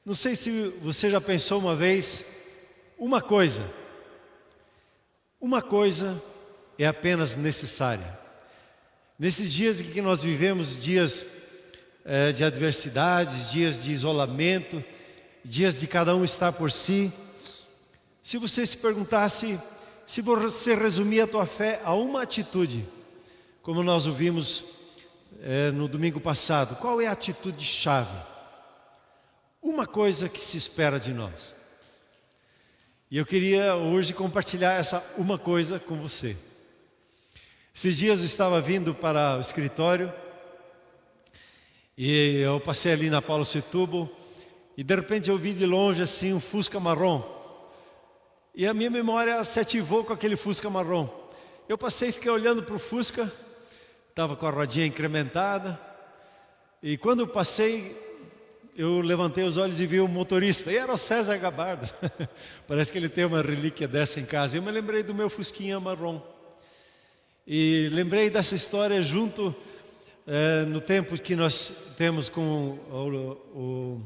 Não sei se você já pensou uma vez, uma coisa é apenas necessária. Nesses dias em que nós vivemos, dias de adversidades, dias de isolamento, dias de cada um estar por si, se você se perguntasse, se você resumir a tua fé a uma atitude, como nós ouvimos no domingo passado, qual é a atitude-chave? Uma coisa que se espera de nós. E eu queria hoje compartilhar essa uma coisa com você. Esses dias eu estava vindo para o escritório e eu passei ali na Paulo Setúbal e de repente eu vi de longe assim um Fusca marrom. E a minha memória se ativou com aquele Fusca marrom. Eu passei e fiquei olhando para o Fusca, estava com a rodinha incrementada e quando eu passei, eu levantei os olhos e vi o motorista, e era o César Gabardo. Parece que ele tem uma relíquia dessa em casa. Eu me lembrei do meu Fusquinha marrom. E lembrei dessa história junto no tempo que nós temos com o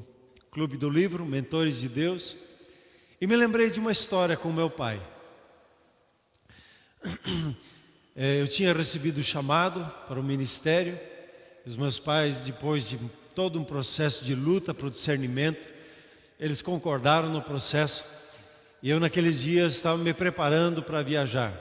Clube do Livro, Mentores de Deus. E me lembrei de uma história com meu pai. Eu tinha recebido o chamado para o ministério. Os meus pais, depois de todo um processo de luta para o discernimento, eles concordaram no processo. E eu naqueles dias estava me preparando para viajar.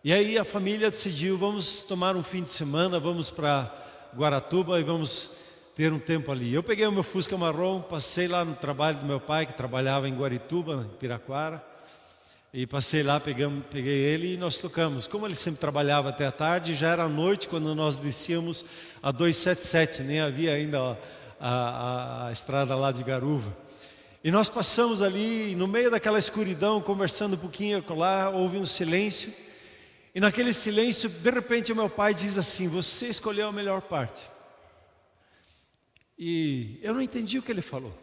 E aí a família decidiu, vamos tomar um fim de semana, vamos para Guaratuba e vamos ter um tempo ali. Eu peguei o meu Fusca marrom, passei lá no trabalho do meu pai, que trabalhava em Guarituba, em Piraquara. E passei lá, peguei ele e nós tocamos. Como ele sempre trabalhava até a tarde, já era noite quando nós descíamos a 277, nem havia ainda a estrada lá de Garuva. E nós passamos ali, no meio daquela escuridão, conversando um pouquinho lá, houve um silêncio. E naquele silêncio, de repente, o meu pai diz assim, você escolheu a melhor parte. E eu não entendi o que ele falou.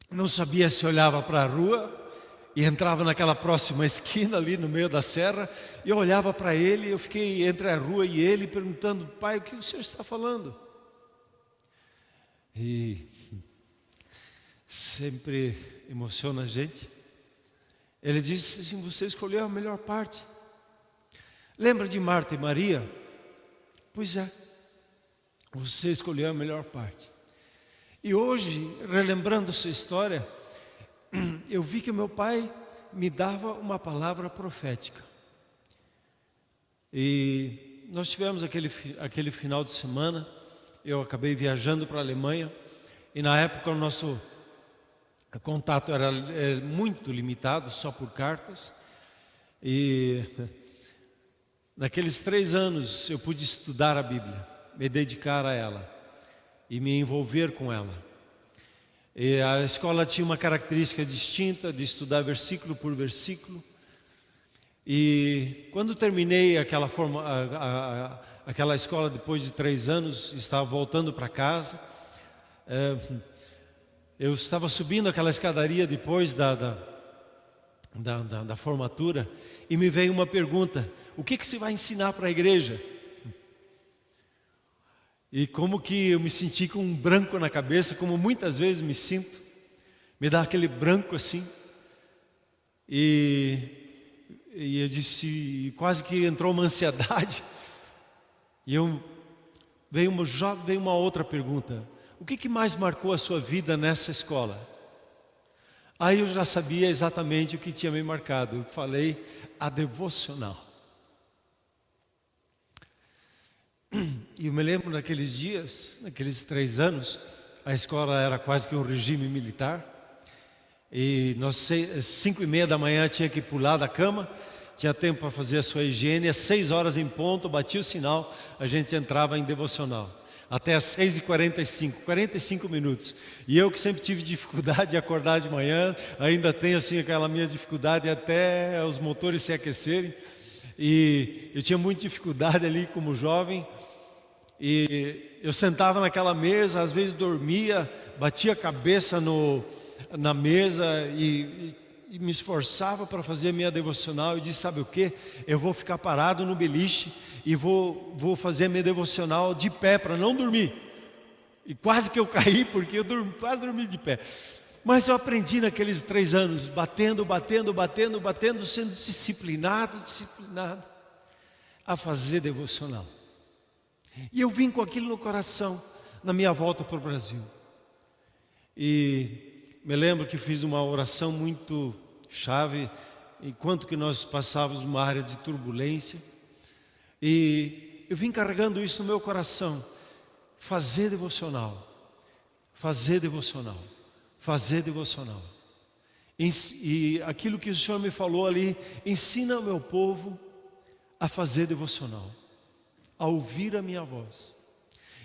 Não sabia se olhava para a rua e entrava naquela próxima esquina ali no meio da serra. E eu olhava para ele, eu fiquei entre a rua e ele perguntando, pai, o que o senhor está falando? E sempre emociona a gente. Ele disse assim, você escolheu a melhor parte. Lembra de Marta e Maria? Pois é, você escolheu a melhor parte. E hoje, relembrando essa história, eu vi que meu pai me dava uma palavra profética. E nós tivemos aquele final de semana, eu acabei viajando para a Alemanha, e na época o nosso contato era muito limitado, só por cartas. E naqueles 3 anos eu pude estudar a Bíblia, me dedicar a ela e me envolver com ela. E a escola tinha uma característica distinta de estudar versículo por versículo. E quando terminei aquela escola depois de 3 anos, estava voltando para casa. Eu estava subindo aquela escadaria depois da formatura e me veio uma pergunta: o que você vai ensinar para a igreja? E como que eu me senti com um branco na cabeça, como muitas vezes me sinto, me dá aquele branco assim. E eu disse, quase que entrou uma ansiedade. E veio uma outra pergunta: o que mais marcou a sua vida nessa escola? Aí eu já sabia exatamente o que tinha me marcado. Eu falei, a devocional. E eu me lembro naqueles dias, naqueles 3 anos, a escola era quase que um regime militar. E nós 5:30 da manhã tinha que pular da cama, tinha tempo para fazer a sua higiene. Às 6 horas em ponto, batia o sinal, a gente entrava em devocional. Até às 6h45, 45 minutos. E eu que sempre tive dificuldade de acordar de manhã, ainda tenho assim aquela minha dificuldade até os motores se aquecerem. E eu tinha muita dificuldade ali como jovem. E eu sentava naquela mesa, às vezes dormia, batia a cabeça na mesa e me esforçava para fazer a minha devocional. E disse, sabe o que? Eu vou ficar parado no beliche e vou fazer a minha devocional de pé para não dormir. E quase que eu caí, porque eu quase dormi de pé. Mas eu aprendi naqueles 3 anos, batendo, sendo disciplinado a fazer devocional. E eu vim com aquilo no coração, na minha volta para o Brasil. E me lembro que fiz uma oração muito chave, enquanto que nós passávamos uma área de turbulência. E eu vim carregando isso no meu coração. Fazer devocional. Fazer devocional. Fazer devocional. E aquilo que o Senhor me falou ali, ensina o meu povo a fazer devocional, a ouvir a minha voz.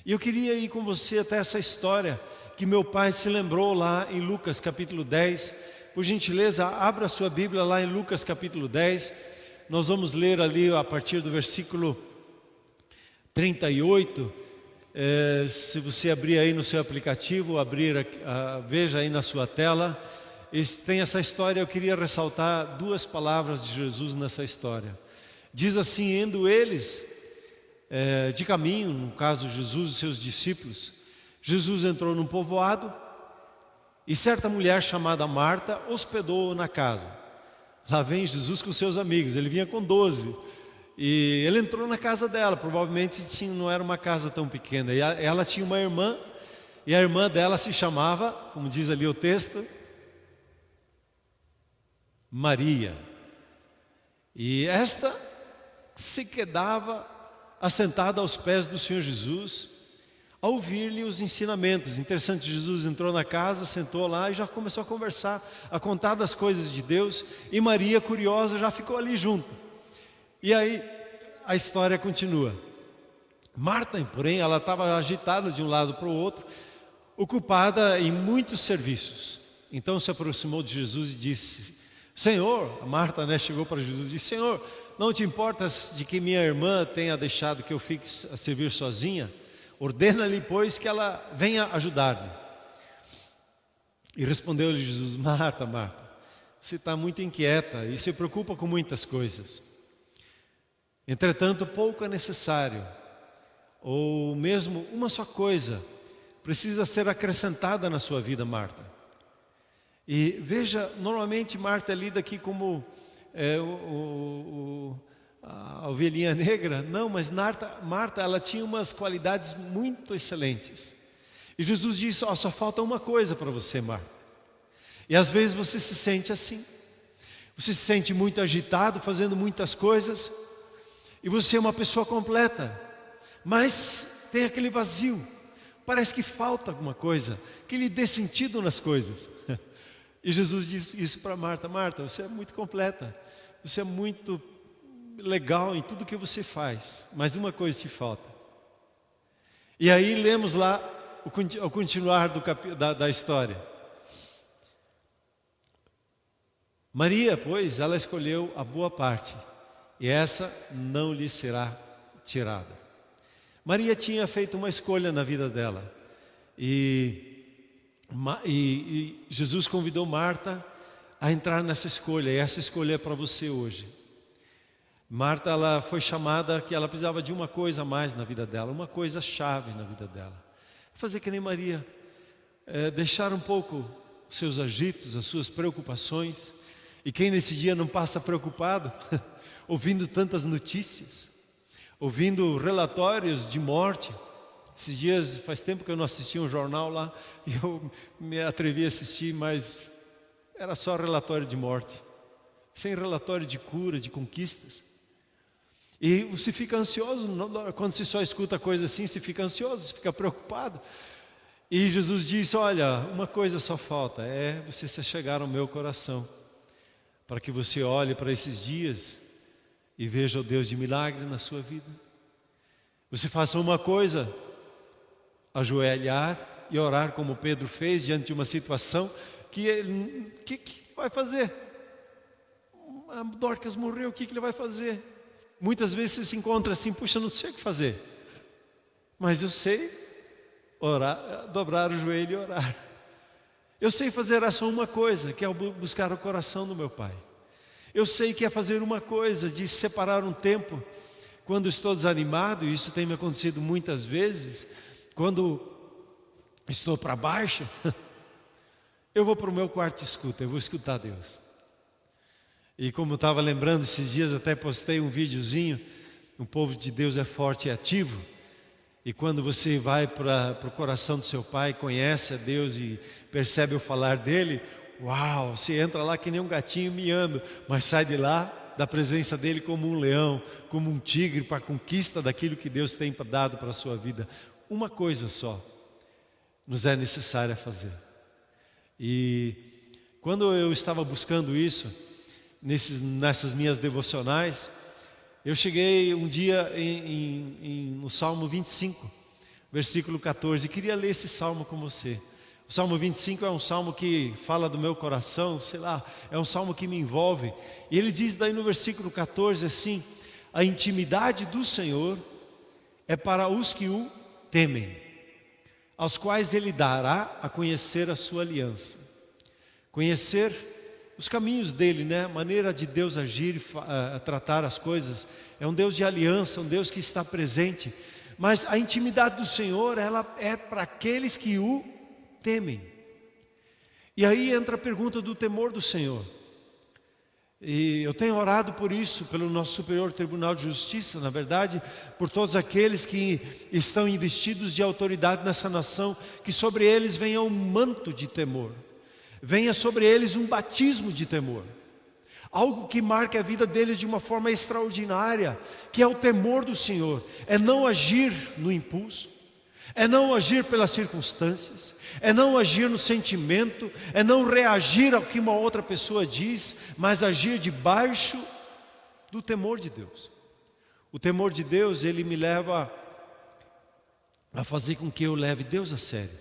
E eu queria ir com você até essa história que meu pai se lembrou lá em Lucas capítulo 10. Por gentileza, abra a sua Bíblia lá em Lucas capítulo 10. Nós vamos ler ali a partir do versículo 38. Se você abrir aí no seu aplicativo, veja aí na sua tela. Tem essa história, eu queria ressaltar 2 palavras de Jesus nessa história. Diz assim: indo eles de caminho, no caso Jesus e seus discípulos, Jesus entrou num povoado e certa mulher chamada Marta hospedou-o na casa. Lá vem Jesus com seus amigos, ele vinha com 12 e ele entrou na casa dela. Provavelmente não era uma casa tão pequena, e ela tinha uma irmã, e a irmã dela se chamava, como diz ali o texto, Maria. E esta se quedava assentada aos pés do Senhor Jesus, a ouvir-lhe os ensinamentos. Interessante, Jesus entrou na casa, sentou lá e já começou a conversar, a contar das coisas de Deus, e Maria, curiosa, já ficou ali junto. E aí a história continua. Marta, porém, ela estava agitada de um lado para o outro, ocupada em muitos serviços. Então se aproximou de Jesus e disse: Senhor, Marta, chegou para Jesus e disse: Senhor, não te importas de que minha irmã tenha deixado que eu fique a servir sozinha? Ordena-lhe, pois, que ela venha ajudar-me. E respondeu-lhe Jesus: Marta, Marta, você está muito inquieta e se preocupa com muitas coisas. Entretanto, pouco é necessário, ou mesmo uma só coisa precisa ser acrescentada na sua vida, Marta. E veja, normalmente Marta é lida aqui como a ovelhinha negra. Não, mas Marta, ela tinha umas qualidades muito excelentes. E Jesus disse: só falta uma coisa para você, Marta. E às vezes você se sente assim. Você se sente muito agitado, fazendo muitas coisas, e você é uma pessoa completa, mas tem aquele vazio. Parece que falta alguma coisa que lhe dê sentido nas coisas. E Jesus disse isso para Marta: Marta, você é muito completa, você é muito legal em tudo que você faz, mas uma coisa te falta. E aí lemos lá o continuar da história. Maria, pois, ela escolheu a boa parte, e essa não lhe será tirada. Maria tinha feito uma escolha na vida dela, e Jesus convidou Marta a entrar nessa escolha, e essa escolha é para você hoje. Marta, ela foi chamada que ela precisava de uma coisa a mais na vida dela, uma coisa chave na vida dela. Fazer que nem Maria, deixar um pouco os seus agitos, as suas preocupações. E quem nesse dia não passa preocupado, ouvindo tantas notícias, ouvindo relatórios de morte. Esses dias, faz tempo que eu não assistia um jornal lá, e eu me atrevi a assistir, mas era só relatório de morte, sem relatório de cura, de conquistas. E você fica ansioso, quando você só escuta coisa assim, você fica ansioso, você fica preocupado. E Jesus disse: olha, uma coisa só falta, é você se chegar ao meu coração, para que você olhe para esses dias e veja o Deus de milagre na sua vida. Você faça uma coisa, ajoelhar e orar como Pedro fez diante de uma situação que ele vai fazer? A Dorcas morreu, o que ele vai fazer? Muitas vezes você se encontra assim: puxa, não sei o que fazer, mas eu sei orar, dobrar o joelho e orar. Eu sei fazer só uma coisa, que é buscar o coração do meu Pai. Eu sei que é fazer uma coisa, de separar um tempo, quando estou desanimado, e isso tem me acontecido muitas vezes, quando estou para baixo, eu vou para o meu quarto de escuta, eu vou escutar Deus. E como eu estava lembrando esses dias, até postei um videozinho, o povo de Deus é forte e ativo. E quando você vai para o coração do seu pai, conhece a Deus e percebe o falar dele, uau, você entra lá que nem um gatinho miando, mas sai de lá, da presença dele como um leão, como um tigre, para a conquista daquilo que Deus tem dado para a sua vida. Uma coisa só nos é necessária fazer. E quando eu estava buscando isso, nessas minhas devocionais, eu cheguei um dia no Salmo 25, versículo 14, e queria ler esse salmo com você. O Salmo 25 é um salmo que fala do meu coração, sei lá, é um salmo que me envolve. E ele diz daí no versículo 14 assim: a intimidade do Senhor é para os que o temem, aos quais Ele dará a conhecer a sua aliança. Conhecer os caminhos dele, né? A maneira de Deus agir e tratar as coisas. É um Deus de aliança, um Deus que está presente. Mas a intimidade do Senhor, ela é para aqueles que o temem. E aí entra a pergunta do temor do Senhor. E eu tenho orado por isso, pelo nosso Superior Tribunal de Justiça, na verdade, por todos aqueles que estão investidos de autoridade nessa nação, que sobre eles venha um manto de temor, venha sobre eles um batismo de temor, algo que marque a vida deles de uma forma extraordinária, que é o temor do Senhor, é não agir no impulso, é não agir pelas circunstâncias, é não agir no sentimento, é não reagir ao que uma outra pessoa diz, mas agir debaixo do temor de Deus. O temor de Deus, ele me leva a fazer com que eu leve Deus a sério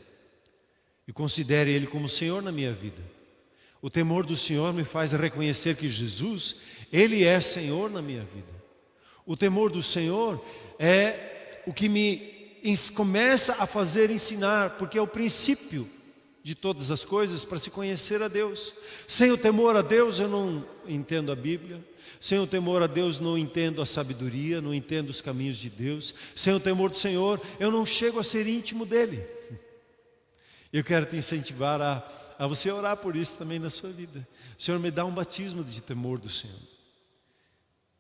e considere Ele como Senhor na minha vida. O temor do Senhor me faz reconhecer que Jesus, Ele é Senhor na minha vida. O temor do Senhor é o que me começa a fazer ensinar, porque é o princípio de todas as coisas para se conhecer a Deus. Sem o temor a Deus eu não entendo a Bíblia. Sem o temor a Deus não entendo a sabedoria, não entendo os caminhos de Deus. Sem o temor do Senhor eu não chego a ser íntimo dEle. Eu quero te incentivar a você orar por isso também na sua vida. Senhor, me dá um batismo de temor do Senhor.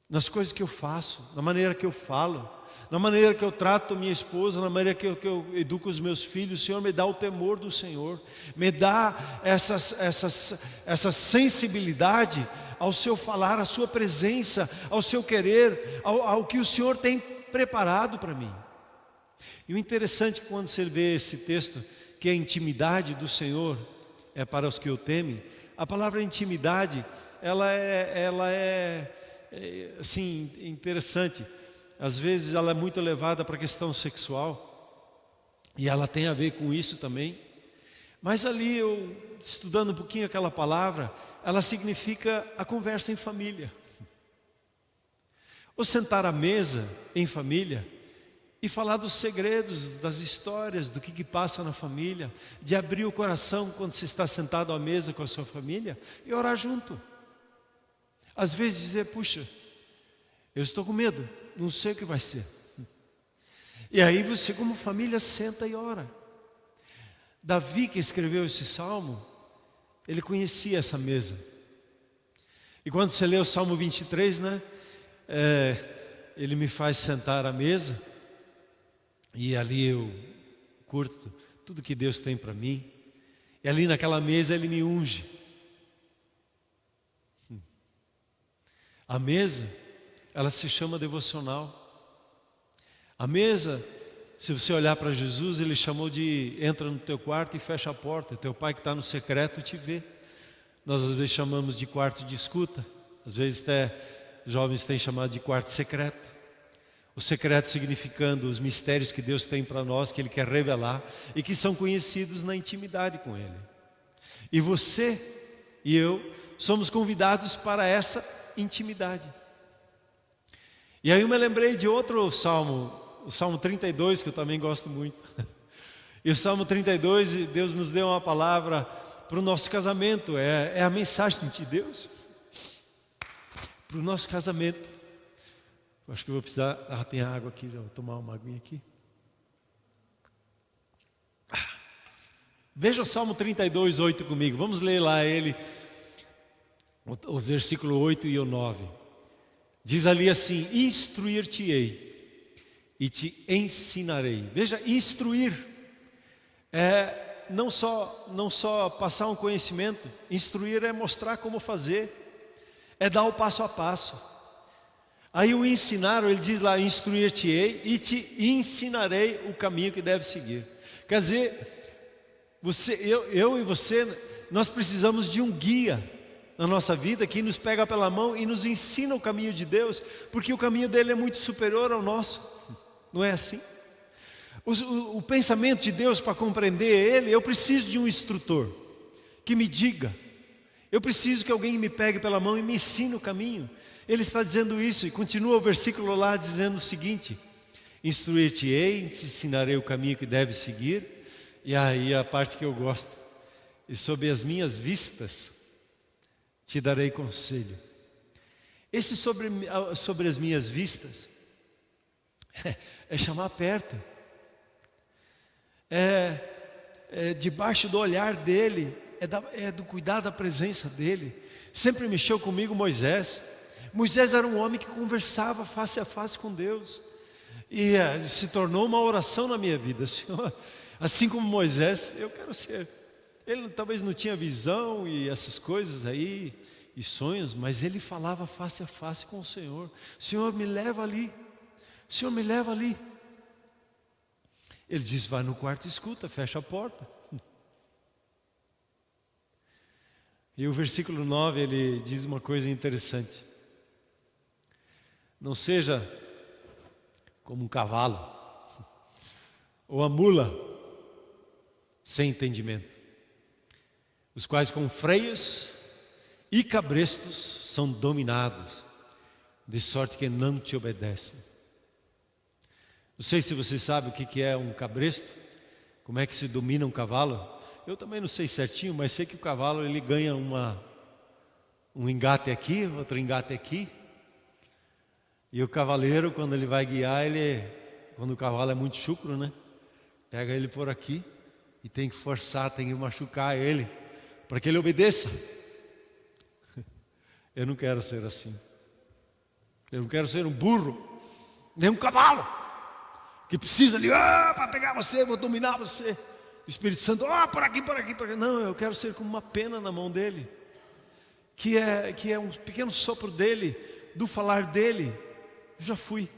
Nas coisas que eu faço, na maneira que eu falo, na maneira que eu trato minha esposa, na maneira que eu educo os meus filhos. Senhor, me dá o temor do Senhor, me dá essa sensibilidade ao seu falar, à sua presença, ao seu querer, ao que o Senhor tem preparado para mim. E o interessante é que quando você vê esse texto, que a intimidade do Senhor é para os que o temem, a palavra intimidade, ela é assim, interessante. Às vezes ela é muito levada para a questão sexual, e ela tem a ver com isso também. Mas ali, eu estudando um pouquinho aquela palavra, ela significa a conversa em família. Ou sentar à mesa em família e falar dos segredos, das histórias, do que passa na família, de abrir o coração quando você está sentado à mesa com a sua família e orar junto. Às vezes dizer, puxa, eu estou com medo, não sei o que vai ser. E aí você como família senta e ora. Davi, que escreveu esse salmo, ele conhecia essa mesa. E quando você lê o Salmo 23, né? Ele me faz sentar à mesa, e ali eu curto tudo que Deus tem para mim. E ali naquela mesa Ele me unge. A mesa, ela se chama devocional. A mesa, se você olhar para Jesus, Ele chamou de entra no teu quarto e fecha a porta. Teu pai que está no secreto te vê. Nós às vezes chamamos de quarto de escuta. Às vezes até jovens têm chamado de quarto secreto. O secreto significando os mistérios que Deus tem para nós, que Ele quer revelar e que são conhecidos na intimidade com Ele. E você e eu somos convidados para essa intimidade. E aí eu me lembrei de outro salmo, o Salmo 32, que eu também gosto muito. E o Salmo 32, Deus nos deu uma palavra para o nosso casamento, é a mensagem de Deus para o nosso casamento. Acho que eu vou precisar, tem água aqui, já vou tomar uma aguinha aqui. Veja o Salmo 32, 8 comigo. Vamos ler lá ele, o versículo 8 e o 9. Diz ali assim: instruir-te-ei e te ensinarei. Veja, instruir não só passar um conhecimento. Instruir é mostrar como fazer, é dar o passo a passo. Aí o ensinar, ele diz lá: instruir-te-ei e te ensinarei o caminho que deve seguir. Quer dizer, eu e você, nós precisamos de um guia na nossa vida que nos pega pela mão e nos ensina o caminho de Deus, porque o caminho dele é muito superior ao nosso. Não é assim? O pensamento de Deus, para compreender ele, eu preciso de um instrutor que me diga. Eu preciso que alguém me pegue pela mão e me ensine o caminho. Ele está dizendo isso, e continua o versículo lá dizendo o seguinte: instruir-te-ei, te ensinarei o caminho que deve seguir. E aí a parte que eu gosto: e sob as minhas vistas te darei conselho. Esse sobre as minhas vistas é chamar perto, debaixo do olhar dele, do cuidar da presença dele. Sempre mexeu comigo Moisés. Moisés era um homem que conversava face a face com Deus, e se tornou uma oração na minha vida: Senhor, assim como Moisés, eu quero ser. Ele talvez não tinha visão e essas coisas aí, e sonhos, mas ele falava face a face com o Senhor. Senhor, me leva ali. Senhor, me leva ali. Ele diz: vai no quarto e escuta, fecha a porta. E o versículo 9, ele diz uma coisa interessante: não seja como um cavalo ou a mula sem entendimento, os quais com freios e cabrestos são dominados, de sorte que não te obedecem. Não sei se você sabe o que é um cabresto, como é que se domina um cavalo. Eu também não sei certinho, mas sei que o cavalo ele ganha um engate aqui, outro engate aqui. E o cavaleiro, quando ele vai guiar, quando o cavalo é muito chucro, né? Pega ele por aqui e tem que forçar, tem que machucar ele, para que ele obedeça. Eu não quero ser assim. Eu não quero ser um burro, nem um cavalo, que precisa ali, para pegar você, vou dominar você. O Espírito Santo, por aqui, por aqui, por aqui. Não, eu quero ser como uma pena na mão dele, que é um pequeno sopro dele, do falar dele. Eu já fui.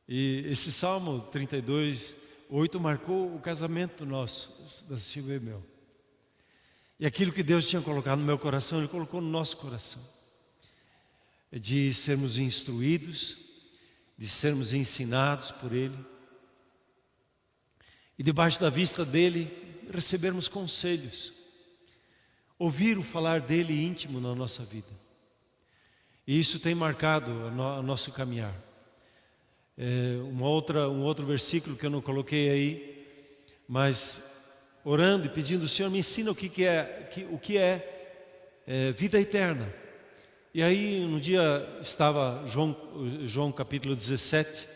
E esse Salmo 32, 8 marcou o casamento nosso, da Silvia e meu. E aquilo que Deus tinha colocado no meu coração, Ele colocou no nosso coração, de sermos instruídos, de sermos ensinados por Ele, e debaixo da vista dEle recebermos conselhos, ouvir o falar dEle íntimo na nossa vida. E isso tem marcado o nosso caminhar. Um outro versículo que eu não coloquei aí, mas orando e pedindo: o Senhor, me ensina o que é vida eterna. E aí um dia estava João capítulo 17,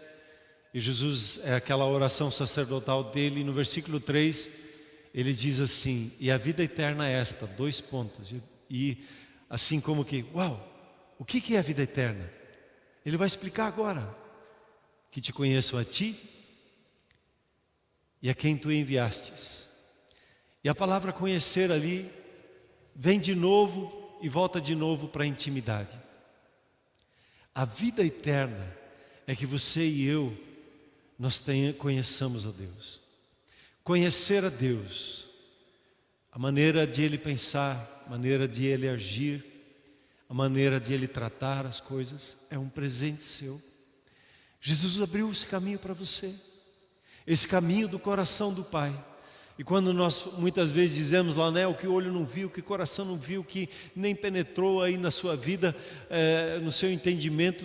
e Jesus, aquela oração sacerdotal dele, e no versículo 3 ele diz assim: e a vida eterna é esta, 2 pontos, e assim como que, uau, o que é a vida eterna? Ele vai explicar agora: que te conheçam a ti e a quem tu enviastes. E a palavra conhecer ali vem de novo e volta de novo para a intimidade. A vida eterna é que você e eu, nós conheçamos a Deus. Conhecer a Deus, a maneira de Ele pensar, a maneira de Ele agir, a maneira de Ele tratar as coisas, é um presente seu. Jesus abriu esse caminho para você, esse caminho do coração do Pai. E quando nós muitas vezes dizemos lá, né, o que o olho não viu, o que o coração não viu, o que nem penetrou aí na sua vida, no seu entendimento,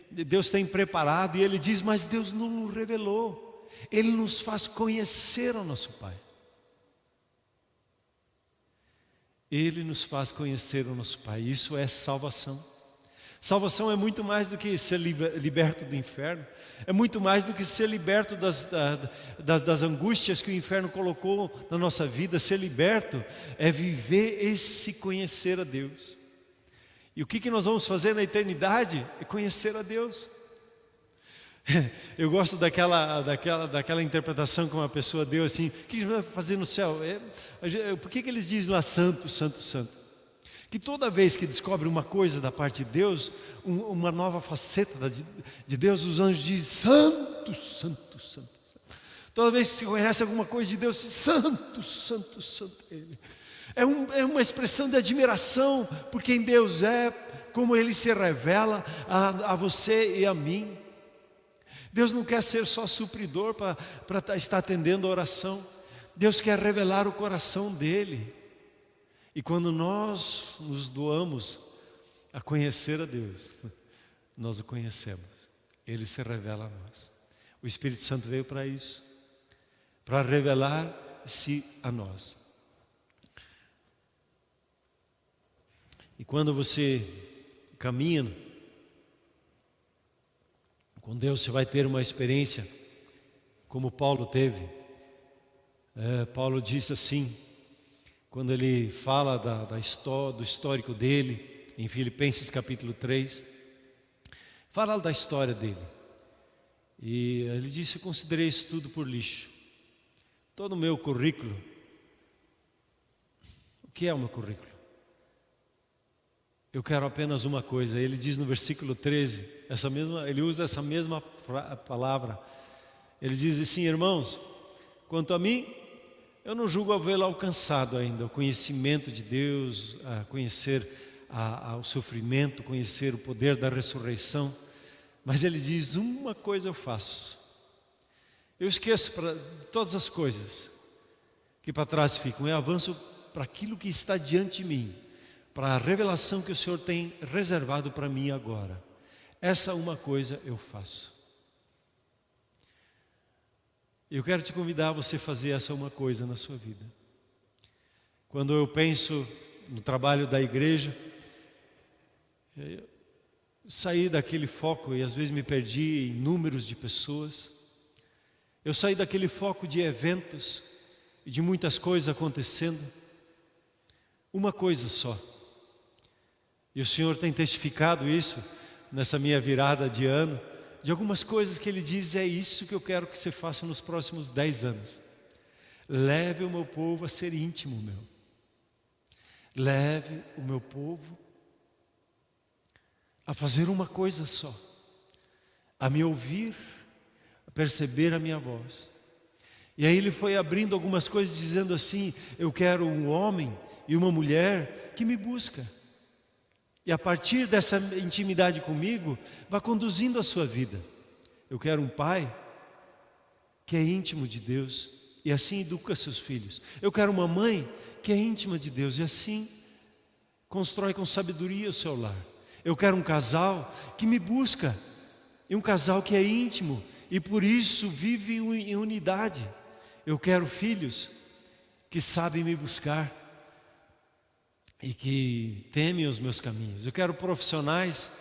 Deus tem preparado. E Ele diz: mas Deus não nos revelou. Ele nos faz conhecer o nosso Pai. Ele nos faz conhecer o nosso Pai. Isso é salvação. Salvação é muito mais do que ser liberto do inferno. É muito mais do que ser liberto das angústias que o inferno colocou na nossa vida. Ser liberto é viver esse conhecer a Deus. E o que nós vamos fazer na eternidade é conhecer a Deus. Eu gosto daquela interpretação que uma pessoa deu assim: o que a gente vai fazer no céu? Por que eles dizem lá santo, santo, santo? Que toda vez que descobre uma coisa da parte de Deus, uma nova faceta de Deus, os anjos dizem santo, santo, santo. Toda vez que se conhece alguma coisa de Deus, santo, santo, santo Ele. É uma expressão de admiração por quem Deus é, como Ele se revela a você e a mim. Deus não quer ser só supridor para estar atendendo a oração. Deus quer revelar o coração dEle. E quando nós nos doamos a conhecer a Deus, nós o conhecemos. Ele se revela a nós. O Espírito Santo veio para isso, para revelar-se a nós. E quando você caminha com Deus, você vai ter uma experiência como Paulo teve. Paulo disse assim, quando ele fala do histórico dele, em Filipenses capítulo 3, fala da história dele. E ele disse: eu considerei isso tudo por lixo. Todo o meu currículo. O que é o meu currículo? Eu quero apenas uma coisa. Ele diz no versículo 13, ele usa essa mesma palavra. Ele diz assim: irmãos, quanto a mim, eu não julgo havê-lo alcançado ainda, o conhecimento de Deus, a conhecer o sofrimento, conhecer o poder da ressurreição. Mas ele diz: uma coisa eu faço, eu esqueço todas as coisas que para trás ficam, eu avanço para aquilo que está diante de mim, para a revelação que o Senhor tem reservado para mim agora. Essa uma coisa eu faço. Eu quero te convidar a você fazer essa uma coisa na sua vida. Quando eu penso no trabalho da igreja, eu saí daquele foco e às vezes me perdi em números de pessoas. Eu saí daquele foco de eventos e de muitas coisas acontecendo. Uma coisa só. E o Senhor tem testificado isso nessa minha virada de ano, de algumas coisas que Ele diz: é isso que eu quero que você faça nos próximos 10 anos. Leve o meu povo a ser íntimo meu. Leve o meu povo a fazer uma coisa só, a me ouvir, a perceber a minha voz. E aí Ele foi abrindo algumas coisas dizendo assim: eu quero um homem e uma mulher que me busca. E a partir dessa intimidade comigo, vai conduzindo a sua vida. Eu quero um pai que é íntimo de Deus e assim educa seus filhos. Eu quero uma mãe que é íntima de Deus e assim constrói com sabedoria o seu lar. Eu quero um casal que me busca, e um casal que é íntimo e por isso vive em unidade. Eu quero filhos que sabem me buscar e que temem os meus caminhos. Eu quero profissionais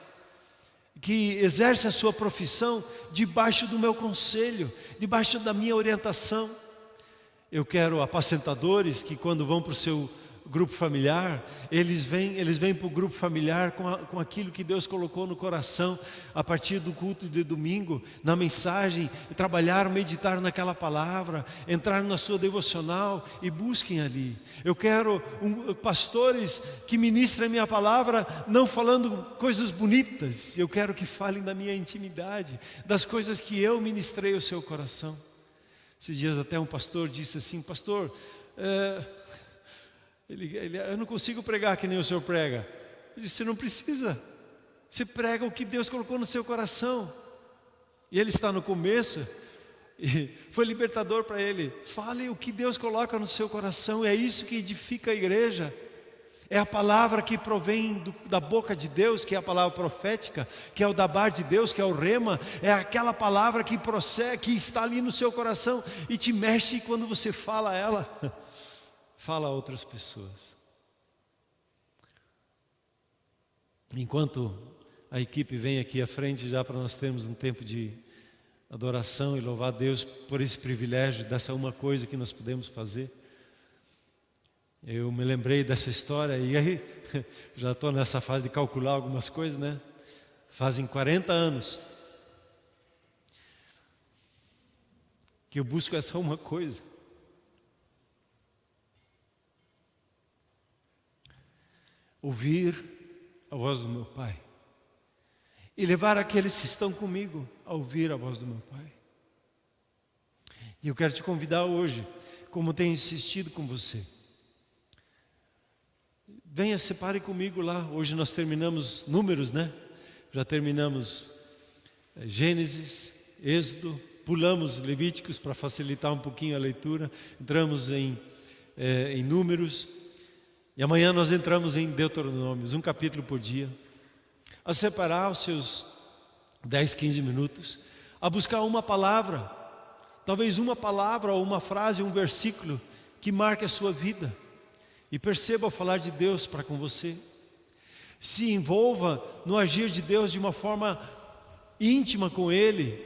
que exercem a sua profissão debaixo do meu conselho, debaixo da minha orientação. Eu quero apacentadores que, quando vão para o seu grupo familiar, eles vêm para o grupo familiar com aquilo que Deus colocou no coração, a partir do culto de domingo, na mensagem, trabalhar, meditar naquela palavra, entrar na sua devocional e busquem ali. Eu quero pastores que ministrem a minha palavra, não falando coisas bonitas, eu quero que falem da minha intimidade, das coisas que eu ministrei ao seu coração. Esses dias até um pastor disse assim: pastor, eu não consigo pregar que nem o senhor prega. Eu disse: você não precisa. Você prega o que Deus colocou no seu coração. E ele está no começo, e foi libertador para ele. Fale o que Deus coloca no seu coração. É isso que edifica a igreja. É a palavra que provém da boca de Deus, que é a palavra profética, que é o dabar de Deus, que é o rema. É aquela palavra que procede, que está ali no seu coração e te mexe quando você fala ela. Fala a outras pessoas. Enquanto a equipe vem aqui à frente já para nós termos um tempo de adoração e louvar a Deus por esse privilégio, dessa uma coisa que nós podemos fazer. Eu me lembrei dessa história e aí já estou nessa fase de calcular algumas coisas, né? Fazem 40 anos que eu busco essa uma coisa. Ouvir a voz do meu Pai e levar aqueles que estão comigo a ouvir a voz do meu Pai. E eu quero te convidar hoje, como tenho insistido com você, venha, separe comigo lá. Hoje nós terminamos Números, né? Já terminamos Gênesis, Êxodo, pulamos Levíticos para facilitar um pouquinho a leitura, entramos em Números, e amanhã nós entramos em Deuteronômios, um capítulo por dia, a separar os seus 10, 15 minutos, a buscar uma palavra, talvez uma palavra ou uma frase, um versículo que marque a sua vida, e perceba o falar de Deus para com você. Se envolva no agir de Deus de uma forma íntima com Ele.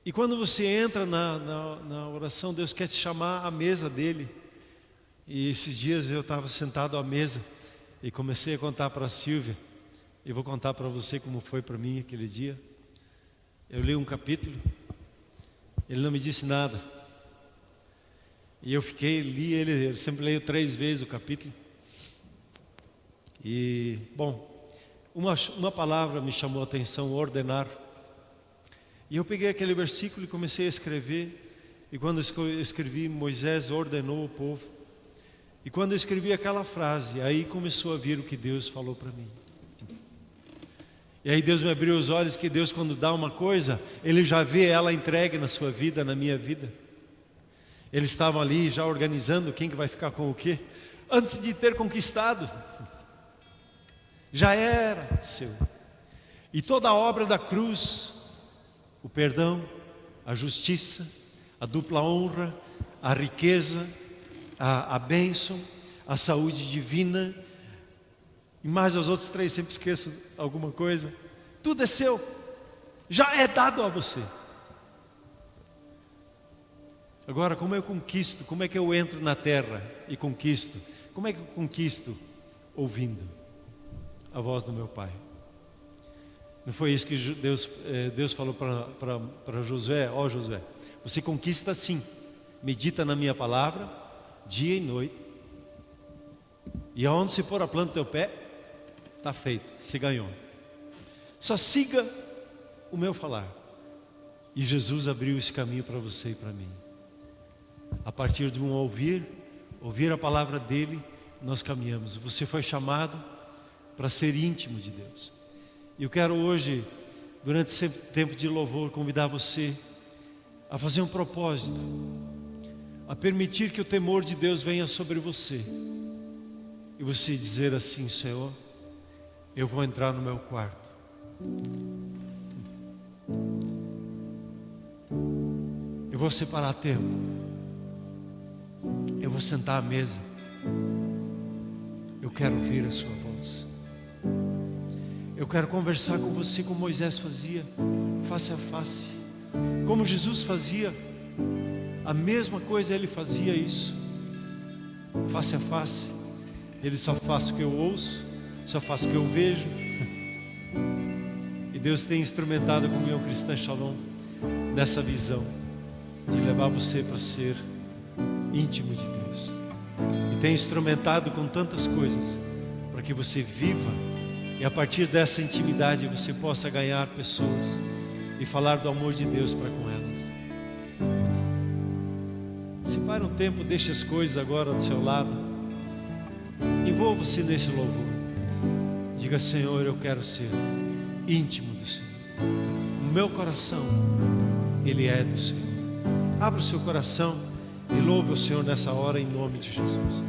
E quando você entra na oração, Deus quer te chamar à mesa dEle. E esses dias eu estava sentado à mesa e comecei a contar para a Silvia. E vou contar para você como foi para mim aquele dia. Eu li um capítulo, ele não me disse nada. E eu li ele, eu sempre leio 3 vezes o capítulo. E, bom, uma palavra me chamou a atenção, ordenar. E eu peguei aquele versículo e comecei a escrever. E quando eu escrevi, Moisés ordenou o povo. E quando eu escrevi aquela frase, aí começou a vir o que Deus falou para mim. E aí Deus me abriu os olhos que Deus, quando dá uma coisa, Ele já vê ela entregue na sua vida, na minha vida. Eles estavam ali já organizando quem que vai ficar com o quê, antes de ter conquistado. Já era seu. E toda a obra da cruz, o perdão, a justiça, a dupla honra, a riqueza, a bênção, a saúde divina, e mais os outros 3, sempre esqueço alguma coisa. Tudo é seu, já é dado a você. Agora, como eu conquisto? Como é que eu entro na terra e conquisto? Como é que eu conquisto? Ouvindo a voz do meu Pai. Não foi isso que Deus falou para Josué? Ó Josué, você conquista assim, medita na minha palavra, dia e noite, e aonde se pôr a planta do teu pé, está feito, você ganhou. Só siga o meu falar. E Jesus abriu esse caminho para você e para mim. A partir de um ouvir a palavra dele, nós caminhamos. Você foi chamado para ser íntimo de Deus. E eu quero hoje, durante esse tempo de louvor, convidar você a fazer um propósito, a permitir que o temor de Deus venha sobre você. E você dizer assim: Senhor, eu vou entrar no meu quarto. Eu vou separar tempo. Eu vou sentar à mesa. Eu quero ouvir a sua voz. Eu quero conversar com você como Moisés fazia, face a face. Como Jesus fazia, a mesma coisa ele fazia isso, face a face. Ele só faz o que eu ouço, só faz o que eu vejo. E Deus tem instrumentado a Comunhão Cristã Shalom nessa visão de levar você para ser íntimo de Deus. E tem instrumentado com tantas coisas para que você viva e a partir dessa intimidade você possa ganhar pessoas e falar do amor de Deus para com elas. Separe um tempo, deixe as coisas agora do seu lado. Envolva-se nesse louvor. Diga: Senhor, eu quero ser íntimo do Senhor. O meu coração, ele é do Senhor. Abra o seu coração e louve o Senhor nessa hora em nome de Jesus.